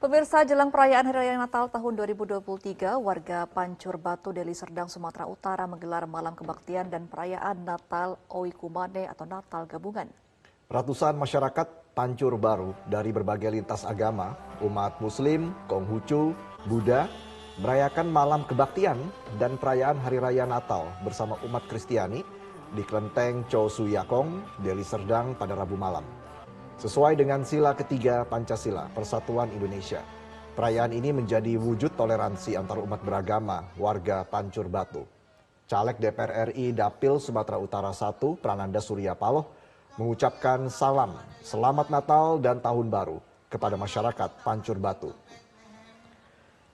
Pemirsa, jelang perayaan Hari Raya Natal tahun 2023, warga Pancur Batu, Deli Serdang, Sumatera Utara menggelar malam kebaktian dan perayaan Natal Oikumane atau Natal Gabungan. Ratusan masyarakat Pancur Baru dari berbagai lintas agama, umat Muslim, Konghucu, Buddha, merayakan malam kebaktian dan perayaan Hari Raya Natal bersama umat Kristiani di Kelenteng Chow Su Yakong, Deli Serdang pada Rabu malam. Sesuai dengan sila ketiga Pancasila, Persatuan Indonesia. Perayaan ini menjadi wujud toleransi antar umat beragama warga Pancur Batu. Caleg DPR RI Dapil Sumatera Utara I, Prananda Surya Paloh, mengucapkan salam, selamat Natal dan Tahun Baru kepada masyarakat Pancur Batu.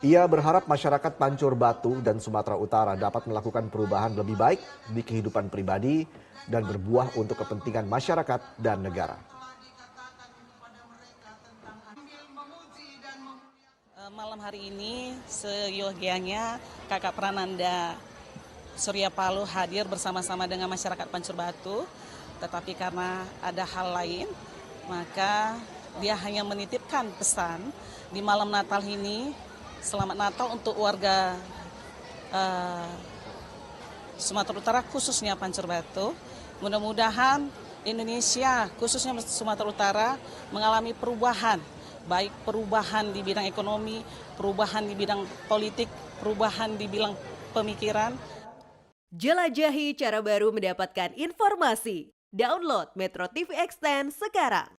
Ia berharap masyarakat Pancur Batu dan Sumatera Utara dapat melakukan perubahan lebih baik di kehidupan pribadi dan berbuah untuk kepentingan masyarakat dan negara. Malam hari ini seyogianya Kakak Prananda Surya Paloh hadir bersama-sama dengan masyarakat Pancur Batu, tetapi karena ada hal lain, maka dia hanya menitipkan pesan di malam Natal ini, selamat Natal untuk warga Sumatera Utara khususnya Pancur Batu. Mudah-mudahan Indonesia khususnya Sumatera Utara mengalami perubahan, baik perubahan di bidang ekonomi, perubahan di bidang politik, perubahan di bidang pemikiran. Jelajahi cara baru mendapatkan informasi. Download Metro TV Extend sekarang.